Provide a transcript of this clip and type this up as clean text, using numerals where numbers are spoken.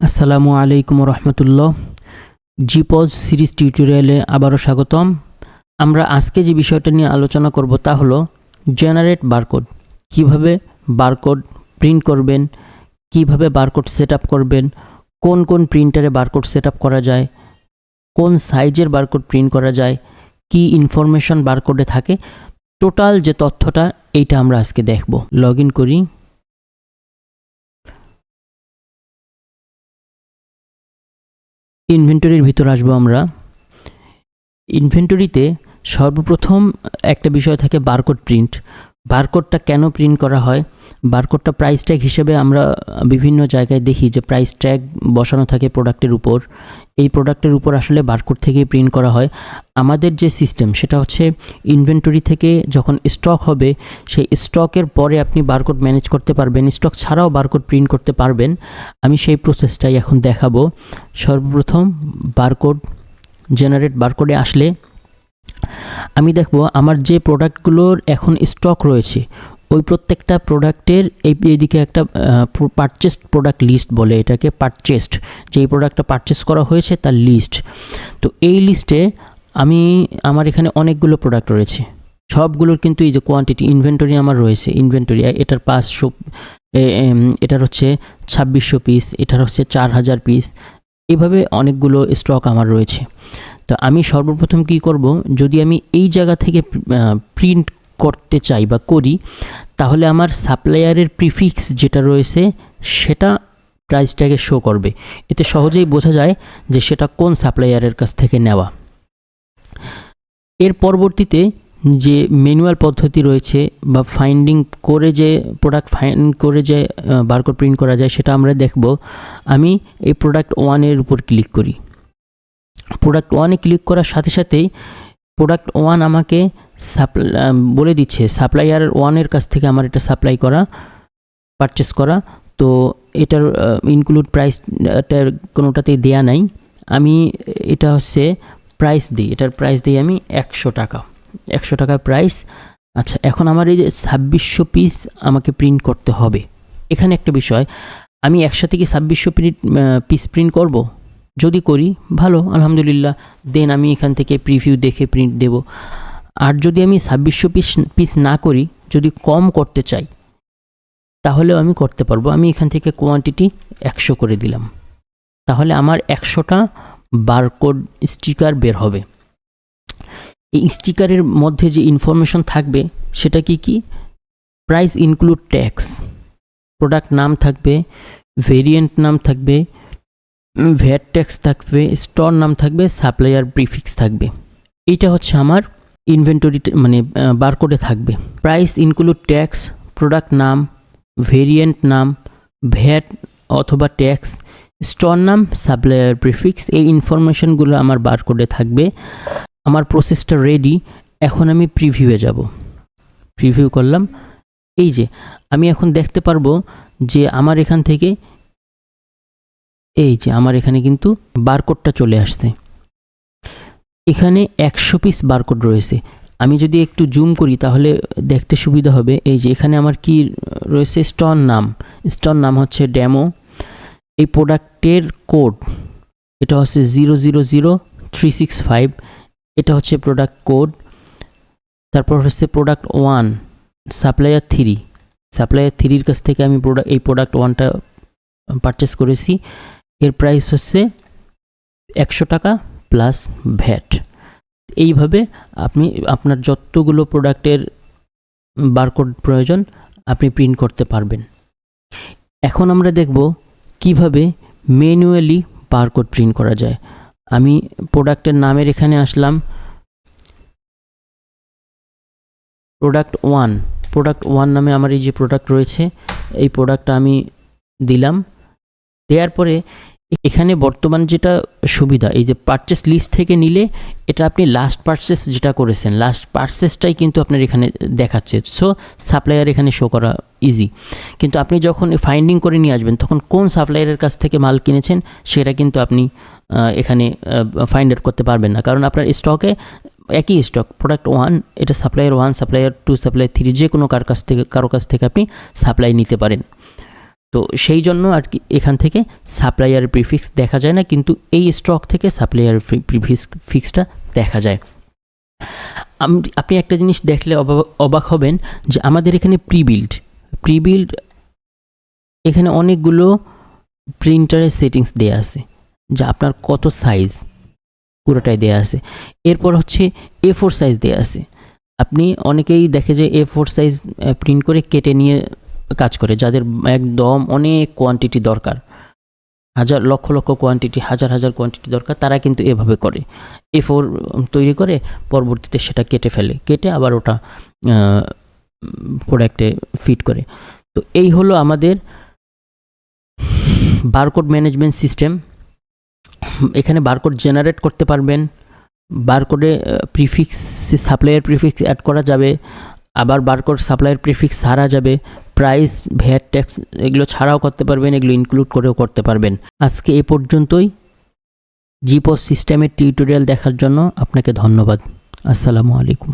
আসসালামু আলাইকুম রহমতুল্লাহ। জিপজ সিরিজ টিউটোরিয়ালে আবারও স্বাগতম। আমরা আজকে যে বিষয়টা নিয়ে আলোচনা করব তা হলো জেনারেট বারকোড। কিভাবে বারকোড প্রিন্ট করবেন, কিভাবে বারকোড সেট আপ করবেন, কোন কোন প্রিন্টারে বারকোড সেট আপ করা যায়, কোন সাইজের বারকোড প্রিন্ট করা যায়, কি ইনফরমেশন বারকোডে থাকে, টোটাল যে তথ্যটা এইটা আমরা আজকে দেখব। লগ ইন করি। ইনভেন্টরির ভিতর আসবো আমরা। ইনভেন্টরিতে সর্বপ্রথম একটা বিষয় থাকে বারকোড প্রিন্ট। বারকোডটা কেন প্রিন্ট করা হয়? বারকোডটা প্রাইস ট্যাগ হিসেবে আমরা বিভিন্ন জায়গায় দেখি যে প্রাইস ট্যাগ বসানো থাকে প্রোডাক্টের উপর। এই প্রোডাক্টের উপর আসলে বারকোড থেকেই প্রিন্ট করা হয়। আমাদের যে সিস্টেম সেটা হচ্ছে ইনভেন্টরি থেকে যখন স্টক হবে সেই স্টকের পরে আপনি বারকোড ম্যানেজ করতে পারবেন, স্টক ছাড়াও বারকোড প্রিন্ট করতে পারবেন। আমি সেই প্রসেসটাই এখন দেখাবো। সর্বপ্রথম বারকোড জেনারেট বারকোডে আসলে আমি দেখব আমার যে প্রোডাক্টগুলোর এখন স্টক রয়েছে ওই প্রত্যেকটা প্রোডাক্টের এইদিকে একটা পারচেসড প্রোডাক্ট লিস্ট বলে এটাকে, পারচেসড যেই প্রোডাক্টটা পারচেস করা হয়েছে তার লিস্ট। তো এই লিস্টে আমার এখানে অনেকগুলো প্রোডাক্ট রয়েছে, সবগুলোর কিন্তু এই যে কোয়ান্টিটি ইনভেন্টরি আমার রয়েছে। ইনভেন্টরি এটার 500, এটার হচ্ছে 2600 পিস, এটার হচ্ছে 4000 পিস, এভাবে অনেকগুলো স্টক আমার রয়েছে। তো আমি সর্বপ্রথম কি করব, যদি আমি এই জায়গা থেকে প্রিন্ট করতে চাই বা করি তাহলে আমার সাপ্লায়ারের প্রিফিক্স যেটা রয়েছে সেটা প্রাইস ট্যাগে শো করবে। এতে সহজেই বোঝা যায় যে সেটা কোন সাপ্লায়ারের কাছ থেকে নেওয়া। এর পরবর্তীতে যে ম্যানুয়াল পদ্ধতি রয়েছে বা ফাইন্ডিং করে যে প্রোডাক্ট ফাইন্ড করে যে বারকোড প্রিন্ট করা যায় সেটা আমরা দেখব। আমি এই প্রোডাক্ট 1-এর উপর ক্লিক করি। প্রোডাক্ট 1-এ ক্লিক করার সাথে সাথেই প্রোডাক্ট 1 আমাকে বলে দিচ্ছে সাপ্লায়ার 1-এর কাছ থেকে আমার এটা সাপ্লাই করা, পারচেস করা। তো এটার ইনক্লুড প্রাইসটার কোনোটাতেই দেয়া নাই। আমি এটা হচ্ছে প্রাইস দিই, এটার প্রাইস দিই আমি 100 টাকা, 100 টাকা প্রাইস। আচ্ছা, এখন আমার এই যে 2600 পিস আমাকে প্রিন্ট করতে হবে। এখানে একটা বিষয়, আমি একসাথে কি 2600 পিস প্রিন্ট করব? যদি করি ভালো, আলহামদুলিল্লাহ, দেন আমি এখান থেকে প্রিভিউ দেখে প্রিন্ট দেব। আর যদি আমি 2600 পিস না করি, যদি কম করতে চাই তাহলেও আমি করতে পারবো। আমি এখান থেকে কোয়ান্টিটি 100 করে দিলাম, তাহলে আমার 100টা বারকোড স্টিকার বের হবে। এই স্টিকারের মধ্যে যে ইনফরমেশন থাকবে সেটা কি? প্রাইস ইনক্লুড ট্যাক্স, প্রোডাক্ট নাম থাকবে, ভেরিয়েন্ট নাম থাকবে, ভ্যাট ট্যাক্স থাকবে, স্টোর নাম থাকবে, সাপ্লায়ার প্রিফিক্স থাকবে। এইটা হচ্ছে আমার ইনভেন্টরি মানে বারকোডে থাকবে। প্রাইস ইনক্লুড ট্যাক্স, প্রোডাক্ট নাম, ভেরিয়েন্ট নাম, ভ্যাট অথবা ট্যাক্স, স্টোর নাম, সাপ্লায়ার প্রিফিক্স, এই ইনফরমেশনগুলো আমার বারকোডে থাকবে। আমার প্রসেসটা রেডি। এখন আমি প্রিভিউয়ে যাব। প্রিভিউ করলাম। এই যে আমি এখন দেখতে পারবো যে আমার এখান থেকে এই যে আমার এখানে কিন্তু বারকোডটা চলে আসছে। এখানে 100 পিস বারকোড রয়েছে। আমি যদি একটু জুম করি তাহলে দেখতে সুবিধা হবে। এই যে এখানে আমার কি রয়েছে, স্টোর নাম হচ্ছে ডেমো। এই প্রোডাক্টের কোড এটা হচ্ছে 000365, এটা হচ্ছে প্রোডাক্ট কোড। তারপর হচ্ছে প্রোডাক্ট 1 সাপ্লায়ার 3-এর কাছ থেকে আমি এই প্রোডাক্ট 1টা পারচেস করেছি। এর প্রাইস হচ্ছে 100 টাকা প্লাস ভ্যাট। এইভাবে আপনি আপনার যতগুলো প্রোডাক্টের বারকোড প্রয়োজন আপনি প্রিন্ট করতে পারবেন। এখন আমরা দেখব কিভাবে ম্যানুয়ালি বারকোড প্রিন্ট করা যায়। আমি প্রোডাক্টের নামের এখানে আসলাম, প্রোডাক্ট 1 নামে আমার এই যে প্রোডাক্ট রয়েছে এই প্রোডাক্টটা আমি দিলাম। দেওয়ার পরে এখানে বর্তমান যেটা সুবিধা, এই যে পারচেস লিস্ট থেকে নিলে এটা আপনি লাস্ট পারচেস যেটা করেছেন লাস্ট পারচেসটাই কিন্তু আপনার এখানে দেখাচ্ছে। সো সাপ্লায়ার এখানে শো করা ইজি। কিন্তু আপনি যখন ফাইন্ডিং করে নিয়ে আসবেন তখন কোন সাপ্লায়ারের কাছ থেকে মাল কিনেছেন সেটা কিন্তু আপনি এখানে ফাইন্ড আউট করতে পারবেন না, কারণ আপনার স্টকে একই স্টক প্রোডাক্ট 1 এটা সাপ্লায়ার 1, সাপ্লায়ার 2, সাপ্লায়ার 3 যে কোনো কারো কাছ থেকে আপনি সাপ্লাই নিতে পারেন। তো সেই জন্য আর কি এখান থেকে সাপ্লায়ার প্রিফিক্স দেখা যায় না, কিন্তু এই স্টক থেকে সাপ্লায়ার প্রিফিক্সটা দেখা যায়। আপনি একটা জিনিস দেখলে অবাক হবেন যে আমাদের এখানে প্রিবিল্ড এখানে অনেকগুলো প্রিন্টারের সেটিংস দেয়া আছে, যা আপনার কত সাইজ পুরোটাই দেয়া আছে। এরপর হচ্ছে A4 সাইজ দেয়া আছে। আপনি অনেকেই দেখে যে A4 সাইজ প্রিন্ট করে কেটে নিয়ে কাজ করে, যাদের একদম অনেক কোয়ান্টিটি দরকার, লক্ষ কোয়ান্টিটি, হাজার কোয়ান্টিটি দরকার, তারা কিন্তু এভাবে করে, A4 তৈরি করে পরবর্তীতে সেটা কেটে আবার ওটা প্রোডাক্টে ফিট করে। তো এই হলো আমাদের বারকোড ম্যানেজমেন্ট সিস্টেম। এখানে বারকোড জেনারেট করতে পারবেন, বারকোডে প্রিফিক্স, সাপ্লায়ার প্রিফিক্স অ্যাড করা যাবে, আবার বারকোড সাপ্লায়ার প্রিফিক্স ছাড়া যাবে, প্রাইস, ভ্যাট, ট্যাক্স এগুলো ছাড়াও করতে পারবেন, এগুলো ইনক্লুড করেও করতে পারবেন। আজকে এই পর্যন্তই। জিপস সিস্টেমের টিউটোরিয়াল দেখার জন্য আপনাকে ধন্যবাদ। আসসালামু আলাইকুম।